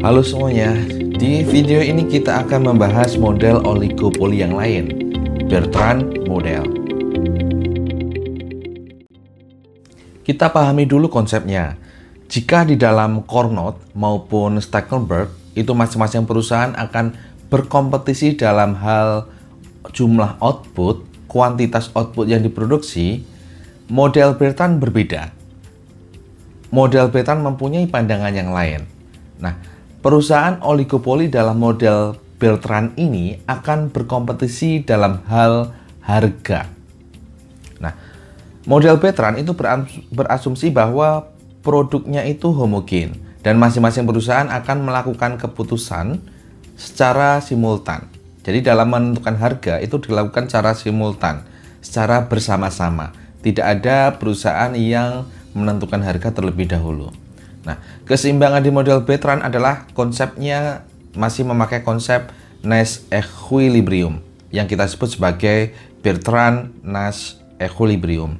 Halo semuanya, di video ini kita akan membahas model oligopoli yang lain, Bertrand model. Kita pahami dulu konsepnya. Jika di dalam Carnot maupun Stackelberg, itu masing-masing perusahaan akan berkompetisi dalam hal jumlah output, kuantitas output yang diproduksi, model Bertrand berbeda. Model Bertrand mempunyai pandangan yang lain. Nah, perusahaan oligopoli dalam model Bertrand ini akan berkompetisi dalam hal harga. Nah, model Bertrand itu berasumsi bahwa produknya itu homogen dan masing-masing perusahaan akan melakukan keputusan secara simultan. Jadi dalam menentukan harga itu dilakukan secara simultan, secara bersama-sama. Tidak ada perusahaan yang menentukan harga terlebih dahulu. Nah, keseimbangan di model Bertrand adalah konsepnya masih memakai konsep Nash equilibrium yang kita sebut sebagai Bertrand-Nash equilibrium.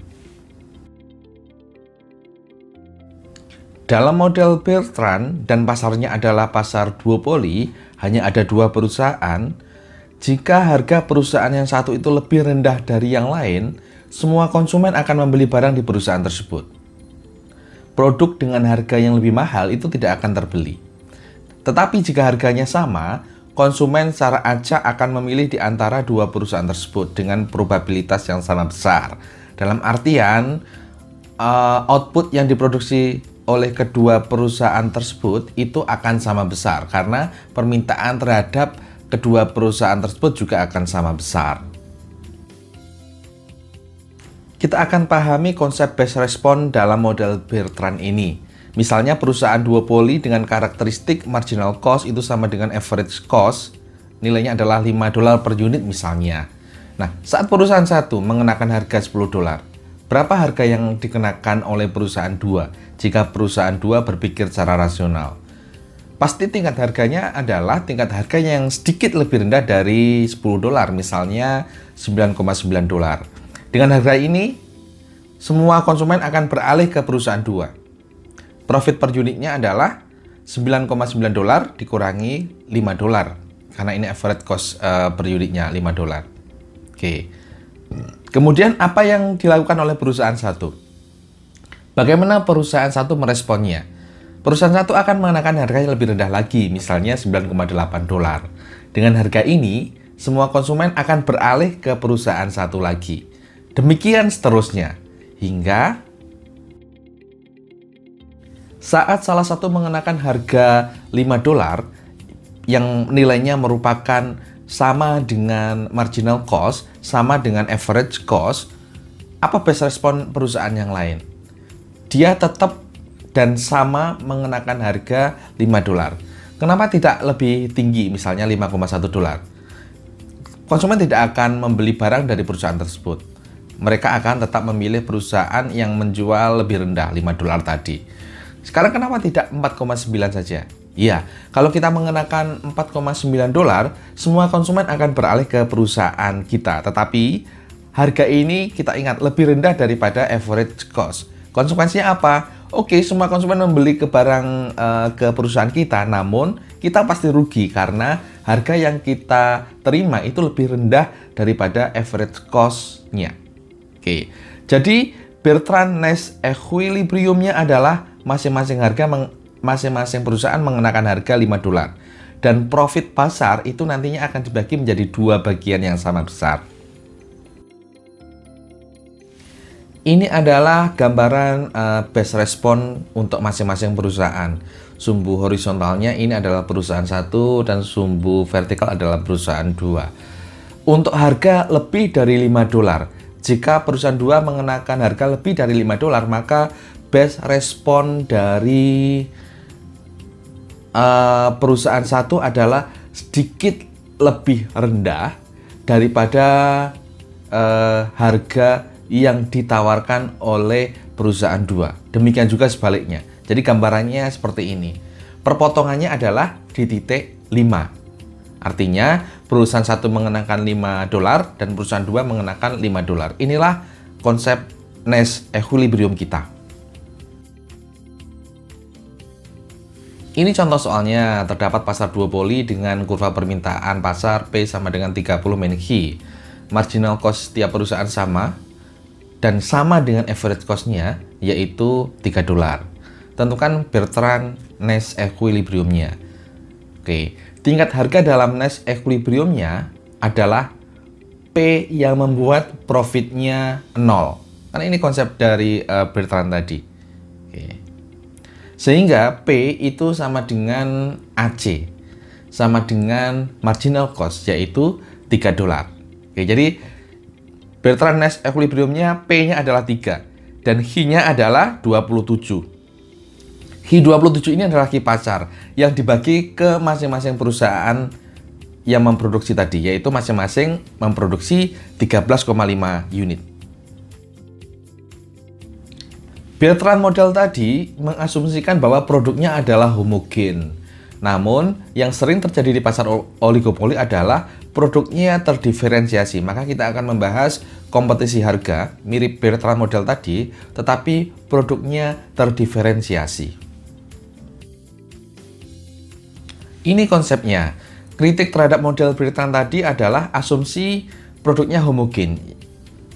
Dalam model Bertrand dan pasarnya adalah pasar duopoli, hanya ada dua perusahaan. Jika harga perusahaan yang satu itu lebih rendah dari yang lain, semua konsumen akan membeli barang di perusahaan tersebut. Produk dengan harga yang lebih mahal itu tidak akan terbeli. Tetapi jika harganya sama, konsumen secara acak akan memilih di antara dua perusahaan tersebut dengan probabilitas yang sama besar. Dalam artian, output yang diproduksi oleh kedua perusahaan tersebut itu akan sama besar karena permintaan terhadap kedua perusahaan tersebut juga akan sama besar. Kita akan pahami konsep base response dalam model Bertrand ini. Misalnya perusahaan duopoli dengan karakteristik marginal cost itu sama dengan average cost, nilainya adalah $5 per unit misalnya. Nah, saat perusahaan satu mengenakan harga $10, berapa harga yang dikenakan oleh perusahaan dua jika perusahaan dua berpikir secara rasional? Pasti tingkat harganya adalah tingkat harga yang sedikit lebih rendah dari $10, misalnya $9,9. Dengan harga ini, semua konsumen akan beralih ke perusahaan dua. Profit per unitnya adalah $9,9 dikurangi $5, karena ini average cost per unitnya $5. Oke. Kemudian apa yang dilakukan oleh perusahaan satu? Bagaimana perusahaan satu meresponnya? Perusahaan satu akan mengenakan harga yang lebih rendah lagi, misalnya $9,8. Dengan harga ini, semua konsumen akan beralih ke perusahaan satu lagi. Demikian seterusnya, hingga saat salah satu mengenakan harga $5 yang nilainya merupakan sama dengan marginal cost, sama dengan average cost, apa base respon perusahaan yang lain? Dia tetap dan sama mengenakan harga $5. Kenapa tidak lebih tinggi, misalnya $5,1? Konsumen tidak akan membeli barang dari perusahaan tersebut. Mereka akan tetap memilih perusahaan yang menjual lebih rendah, $5 tadi. Sekarang kenapa tidak 4,9 saja? Iya, kalau kita mengenakan $4,9, semua konsumen akan beralih ke perusahaan kita. Tetapi harga ini kita ingat lebih rendah daripada average cost. Konsekuensinya apa? Oke, semua konsumen membeli ke perusahaan kita, namun kita pasti rugi karena harga yang kita terima itu lebih rendah daripada average cost-nya. Oke, jadi Bertrand-Nash equilibrium-nya adalah masing-masing perusahaan mengenakan harga $5 dan profit pasar itu nantinya akan dibagi menjadi dua bagian yang sama besar. Ini adalah gambaran base response untuk masing-masing perusahaan. Sumbu horizontalnya ini adalah perusahaan satu dan sumbu vertikal adalah perusahaan dua. Untuk harga lebih dari $5, jika perusahaan dua mengenakan harga lebih dari $5, maka base respon dari perusahaan satu adalah sedikit lebih rendah daripada harga yang ditawarkan oleh perusahaan dua. Demikian juga sebaliknya. Jadi gambarannya seperti ini. Perpotongannya adalah di titik 5. Artinya perusahaan satu mengenakan $5 dan perusahaan dua mengenakan $5. Inilah konsep Nash equilibrium kita. Ini contoh soalnya, terdapat pasar duopoli dengan kurva permintaan pasar P sama dengan 30 Menhi. Marginal cost tiap perusahaan sama, dan sama dengan average cost-nya, yaitu 3 dolar. Tentukan Bertrand-Nash equilibrium-nya. Oke, tingkat harga dalam Nash equilibrium-nya adalah P yang membuat profitnya 0. Karena ini konsep dari Bertrand tadi. Oke. Sehingga P itu sama dengan AC, sama dengan marginal cost, yaitu 3 dolar. Oke, jadi Bertrand-Nash equilibrium-nya P-nya adalah 3 dan H-nya adalah 27. H27 ini adalah H pasar yang dibagi ke masing-masing perusahaan yang memproduksi tadi, yaitu masing-masing memproduksi 13,5 unit. Bertrand model tadi mengasumsikan bahwa produknya adalah homogen. Namun, yang sering terjadi di pasar oligopoli adalah produknya terdiferensiasi. Maka kita akan membahas kompetisi harga, mirip Bertrand model tadi, tetapi produknya terdiferensiasi. Ini konsepnya. Kritik terhadap model Bertrand tadi adalah asumsi produknya homogen.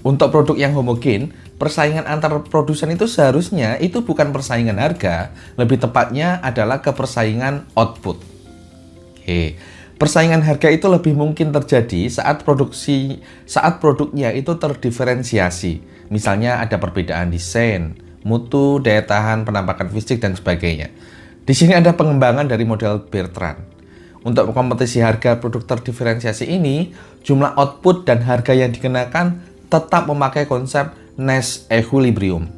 Untuk produk yang homogen, persaingan antar produsen itu seharusnya itu bukan persaingan harga, lebih tepatnya adalah kepersaingan output. Oke. Persaingan harga itu lebih mungkin terjadi saat produknya itu terdiferensiasi. Misalnya ada perbedaan desain, mutu, daya tahan, penampakan fisik dan sebagainya. Di sini ada pengembangan dari model Bertrand. Untuk kompetisi harga produk terdiferensiasi ini, jumlah output dan harga yang dikenakan tetap memakai konsep Nash equilibrium.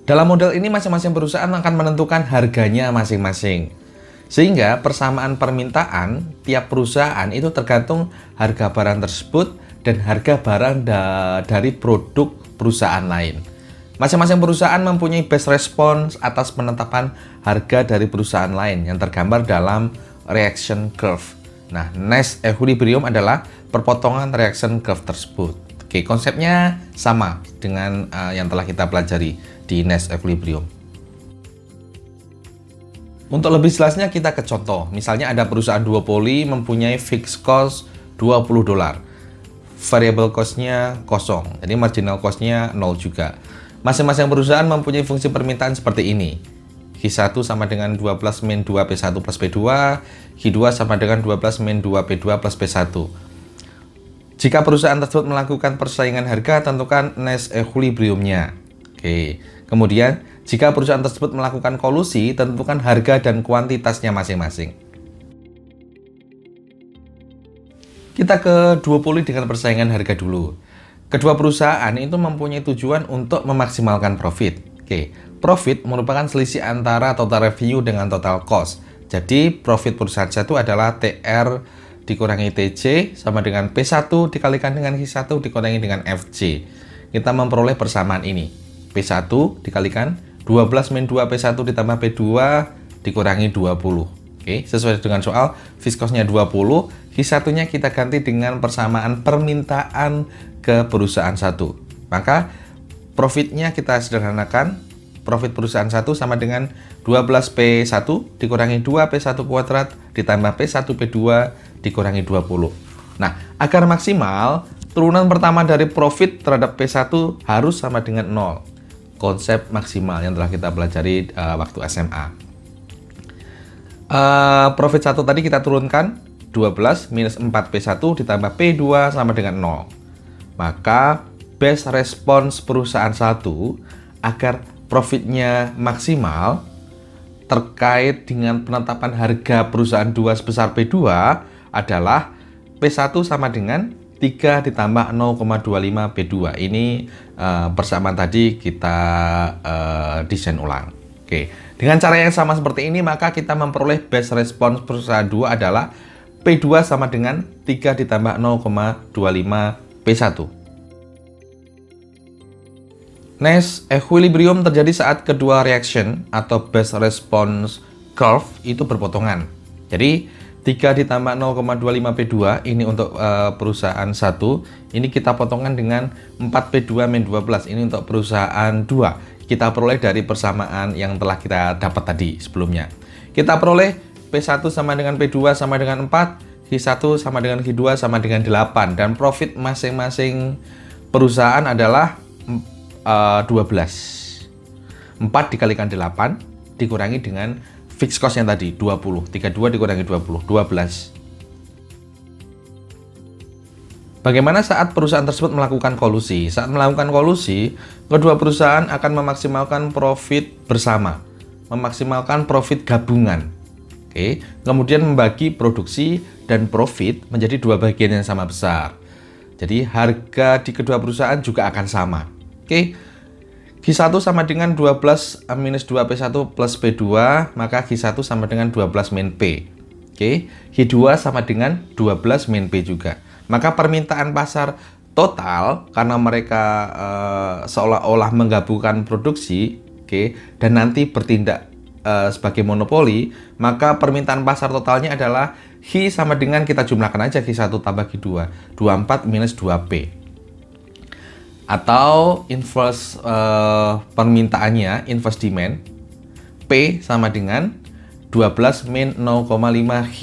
Dalam model ini masing-masing perusahaan akan menentukan harganya masing-masing. Sehingga persamaan permintaan tiap perusahaan itu tergantung harga barang tersebut dan harga barang dari produk perusahaan lain. Masing-masing perusahaan mempunyai best response atas penetapan harga dari perusahaan lain yang tergambar dalam reaction curve. Nah, Nash equilibrium adalah perpotongan reaction curve tersebut. Oke, konsepnya sama dengan yang telah kita pelajari di Nash equilibrium. Untuk lebih jelasnya kita ke contoh. Misalnya ada perusahaan duopoli mempunyai fixed cost 20 dolar. Variable cost-nya kosong. Jadi marginal cost-nya 0 juga. Masing-masing perusahaan mempunyai fungsi permintaan seperti ini. H1 sama dengan 12 min 2 P1 plus P2, H2 sama dengan 12 min 2 P2 plus P1. Jika perusahaan tersebut melakukan persaingan harga, tentukan Nash equilibrium-nya. Oke. Kemudian, jika perusahaan tersebut melakukan kolusi, tentukan harga dan kuantitasnya masing-masing. Kita ke duopoli dengan persaingan harga dulu. Kedua perusahaan itu mempunyai tujuan untuk memaksimalkan profit. Oke, profit merupakan selisih antara total revenue dengan total cost. Jadi, profit perusahaan satu adalah TR dikurangi TC sama dengan P1 dikalikan dengan H1 dikurangi dengan FC. Kita memperoleh persamaan ini. P1 dikalikan 12 min 2 P1 ditambah P2 dikurangi 20. Oke, sesuai dengan soal, fixed cost-nya 20, H1-nya kita ganti dengan persamaan permintaan ke perusahaan satu. Maka profitnya kita sederhanakan, profit perusahaan satu sama dengan 12P1 dikurangi 2P1 kuadrat ditambah P1P2 dikurangi 20. Nah, agar maksimal, turunan pertama dari profit terhadap P1 harus sama dengan 0. Konsep maksimal yang telah kita pelajari waktu SMA. Profit 1 tadi kita turunkan 12 minus 4P1 ditambah P2 sama dengan 0. Maka best response perusahaan 1 agar profitnya maksimal terkait dengan penetapan harga perusahaan 2 sebesar P2 adalah P1 sama dengan 3 ditambah 0,25 P2. Ini persamaan tadi kita desain ulang. Oke, dengan cara yang sama seperti ini maka kita memperoleh best response perusahaan 2 adalah P2 sama dengan 3 ditambah 0,25 P1. Nash equilibrium terjadi saat kedua reaction atau best response curve itu berpotongan. Jadi 3 ditambah 0,25 P2 ini untuk perusahaan 1, ini kita potongkan dengan 4P2 min 12 ini untuk perusahaan 2. kita peroleh dari persamaan yang telah kita dapat tadi sebelumnya. Kita peroleh P1 sama dengan P2 sama dengan 4, H1 sama dengan H2 sama dengan 8, dan profit masing-masing perusahaan adalah 12. 4 dikalikan 8 dikurangi dengan fixed cost yang tadi 20. 32 dikurangi 20, 12. Bagaimana saat perusahaan tersebut melakukan kolusi? Saat melakukan kolusi, kedua perusahaan akan memaksimalkan profit bersama, memaksimalkan profit gabungan. Oke, kemudian membagi produksi dan profit menjadi dua bagian yang sama besar. Jadi harga di kedua perusahaan juga akan sama. Oke, Q1 sama dengan 12 minus 2P1 plus P2, maka Q1 sama dengan 12 min P. Oke, Q2 sama dengan 12 min P juga. Maka permintaan pasar total karena mereka seolah-olah menggabungkan produksi, dan nanti bertindak sebagai monopoli, maka permintaan pasar totalnya adalah H sama dengan, kita jumlahkan aja Q1 tambah Q2, 24 minus 2P. Atau inverse permintaannya, inverse demand, P sama dengan 12 min 0,5 H.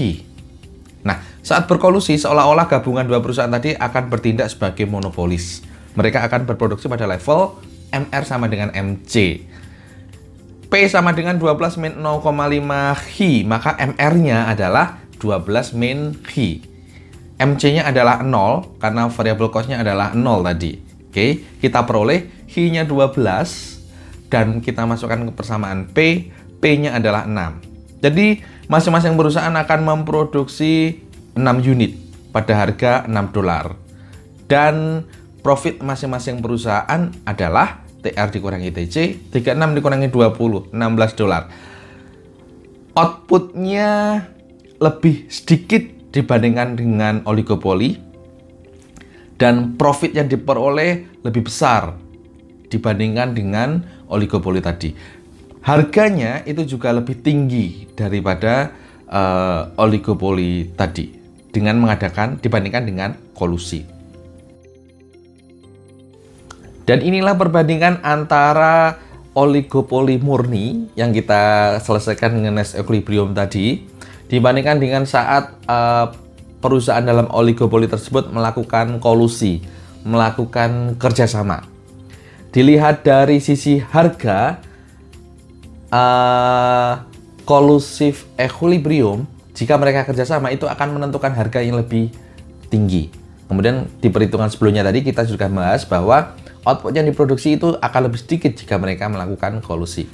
Nah, saat berkolusi, seolah-olah gabungan dua perusahaan tadi akan bertindak sebagai monopolis. Mereka akan berproduksi pada level MR sama dengan MC. P sama dengan 12 min 0,5 H, maka MR-nya adalah 12 min H. MC-nya adalah 0, karena variable cost-nya adalah 0 tadi. Oke, kita peroleh H-nya 12, dan kita masukkan ke persamaan P, P-nya adalah 6. Jadi, masing-masing perusahaan akan memproduksi 6 unit pada harga $6. Dan profit masing-masing perusahaan adalah TR dikurangi TC, 36 dikurangi 20, $16. Outputnya lebih sedikit dibandingkan dengan oligopoli, dan profit yang diperoleh lebih besar dibandingkan dengan oligopoli tadi. Harganya itu juga lebih tinggi daripada oligopoli tadi dengan dibandingkan dengan kolusi. Dan inilah perbandingan antara oligopoli murni yang kita selesaikan dengan Nash equilibrium tadi dibandingkan dengan saat perusahaan dalam oligopoli tersebut melakukan kolusi, melakukan kerjasama. Dilihat dari sisi harga, collusive equilibrium, jika mereka kerjasama itu akan menentukan harga yang lebih tinggi. Kemudian di perhitungan sebelumnya tadi kita sudah bahas bahwa output yang diproduksi itu akan lebih sedikit jika mereka melakukan kolusi.